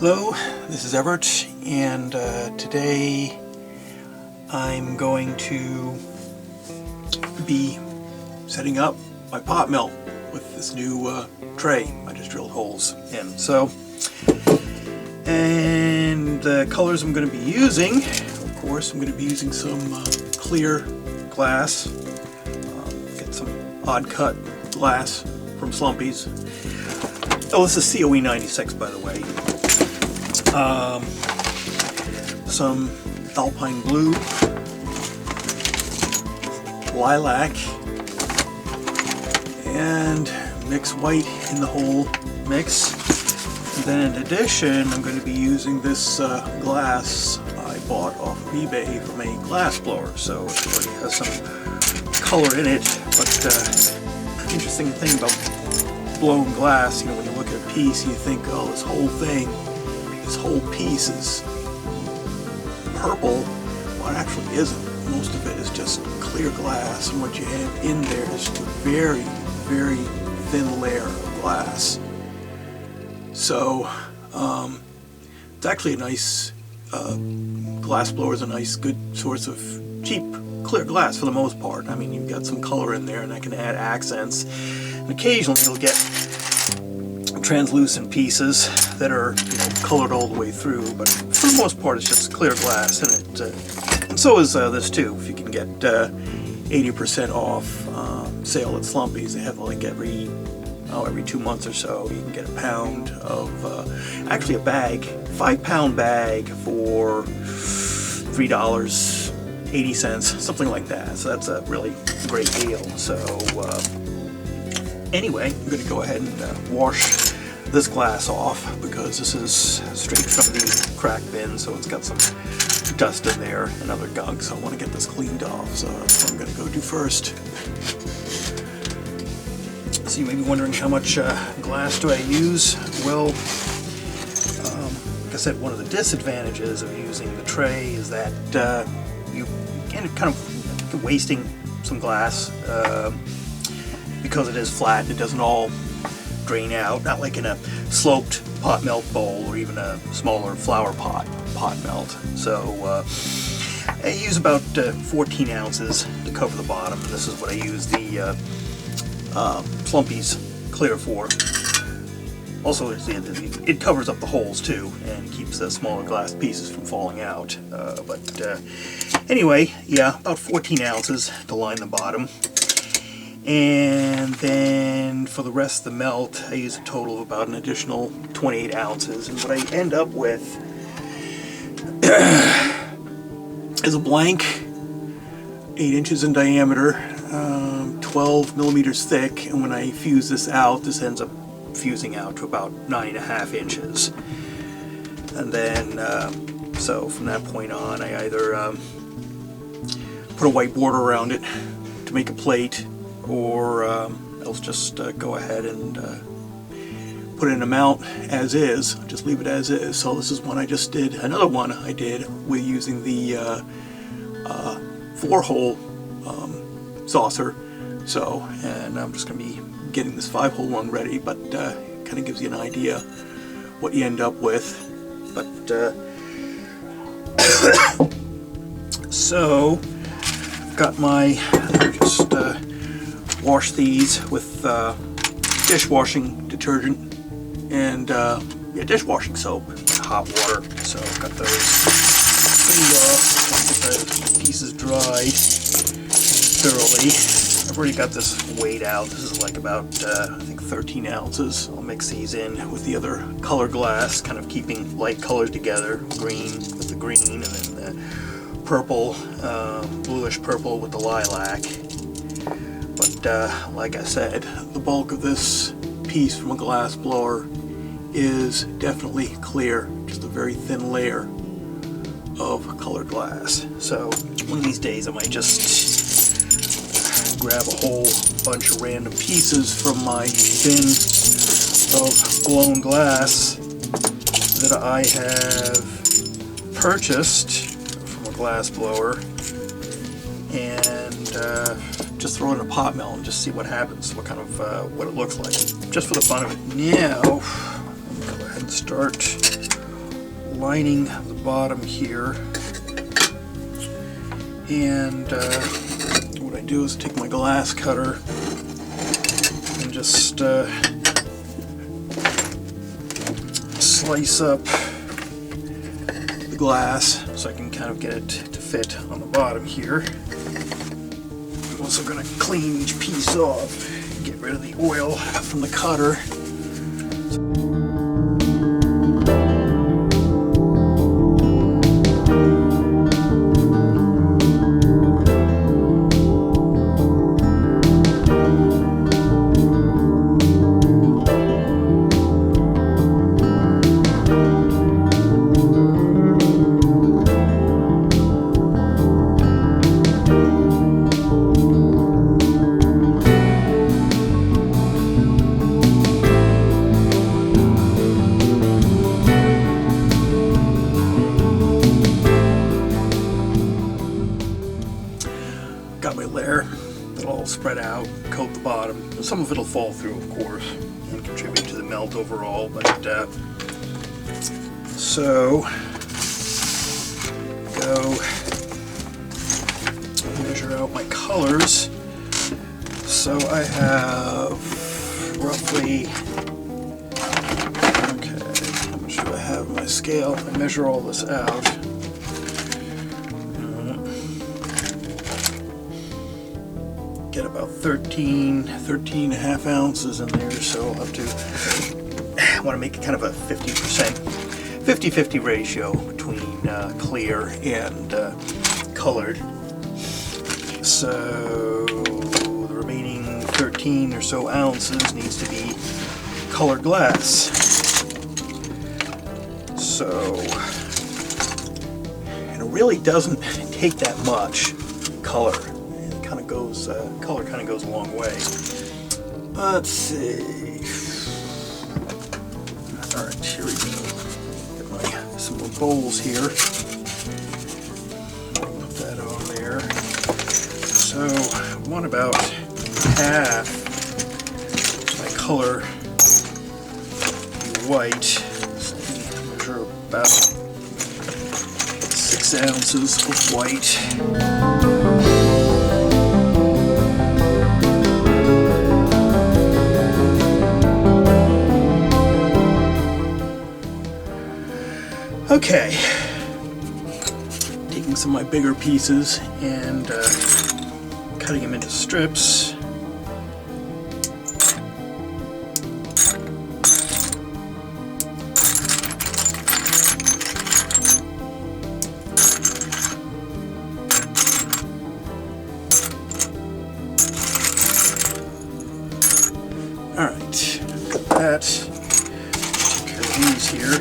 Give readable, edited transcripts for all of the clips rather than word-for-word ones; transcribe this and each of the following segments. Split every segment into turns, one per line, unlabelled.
Hello, this is Everett, and today I'm going to be setting up my pot mill with this new tray I just drilled holes in. And the colors I'm going to be using, of course, I'm going to be using some clear glass, get some odd cut glass from Slumpy's. Oh, this is COE 96, by the way. Some alpine blue, lilac, and mix white in the whole mix. And then in addition, I'm going to be using this glass I bought off of eBay from a glass blower, so it already has some color in it. But interesting thing about blown glass, when you look at a piece, you think, oh, this whole piece is purple. Well, it actually isn't. Most of it is just clear glass, and what you have in there is just a very, very thin layer of glass. So it's actually a nice glass blower is a nice, good source of cheap clear glass for the most part. I mean, you've got some color in there, and that can add accents. And occasionally you'll get translucent pieces that are colored all the way through, but for the most part it's just clear glass in it. And so is this too. If you can get 80% off sale at Slumpy's, they have like every 2 months or so you can get a pound of actually a bag, 5-pound bag for $3.80, something like that. So that's a really great deal. So anyway, I'm going to go ahead and wash this glass off, because this is straight from the crack bin, so it's got some dust in there and other gunk, so I want to get this cleaned off. So that's what I'm going to go do first. So you may be wondering, how much glass do I use? Well, like I said, one of the disadvantages of using the tray is that you end up kind of wasting some glass because it is flat. It doesn't all drain out, not like in a sloped pot melt bowl or even a smaller flower pot melt. So I use about 14 ounces to cover the bottom, and this is what I use the Slumpy's clear for. Also, it covers up the holes too and keeps the smaller glass pieces from falling out. But anyway, yeah, about 14 ounces to line the bottom. And then for the rest of the melt, I use a total of about an additional 28 ounces. And what I end up with is a blank, 8 inches in diameter, 12 millimeters thick. And when I fuse this out, this ends up fusing out to about 9.5 inches. And then, so from that point on, I either put a white border around it to make a plate, or else just go ahead and put in a mount as is, just leave it as is. So this is one I just did. Another one I did with using the 4-hole saucer. So, and I'm just going to be getting this 5-hole one ready, but kind of gives you an idea what you end up with. But so I've got my just wash these with dishwashing detergent and dishwashing soap, hot water. So I've got those cleaned off, get the pieces dried thoroughly. I've already got this weighed out. This is like about I think 13 ounces. I'll mix these in with the other color glass, kind of keeping light colors together, green with the green, and then the purple, bluish purple with the lilac. But like I said, the bulk of this piece from a glass blower is definitely clear, just a very thin layer of colored glass. So one of these days I might just grab a whole bunch of random pieces from my bin of blown glass that I have purchased from a glass blower, and just throw it in a pot mill and just see what happens, what kind of what it looks like, just for the fun of it. Now, I'm going to go ahead and start lining the bottom here. And what I do is take my glass cutter and just slice up the glass so I can kind of get it to fit on the bottom here. I'm also going to clean each piece off, get rid of the oil from the cutter. Got my layer. It'll all spread out, coat the bottom. Some of it'll fall through, of course, and contribute to the melt overall. But so go measure out my colors. So I have roughly, okay, how much do I have on my scale? I measure all this out. Get about 13 and a half ounces in there, so I'll have to, I want to make it kind of a 50% ratio between clear and colored. So the remaining 13 or so ounces needs to be colored glass. So, and it really doesn't take that much color. Color kind of goes a long way. Let's see. Alright, here we go. Get some more bowls here. Put that on there. So I want about half my color white. So I measure about 6 ounces of white. Okay, taking some of my bigger pieces and cutting them into strips. Alright, got that. Take care of these here.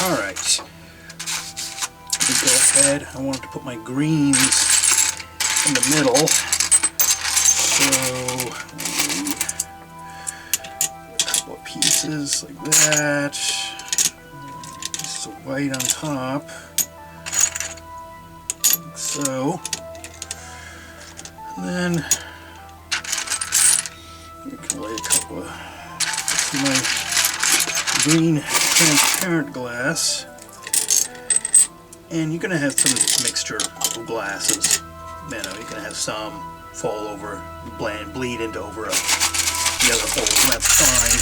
Alright, go ahead. I wanted to put my greens in the middle. So, a couple of pieces like that. Pieces of white on top. Like so. And then, we can lay a couple of my green transparent glass, and you're going to have some mixture of glasses. You know, you're going to have some fall over, bleed into over the other holes, and that's fine.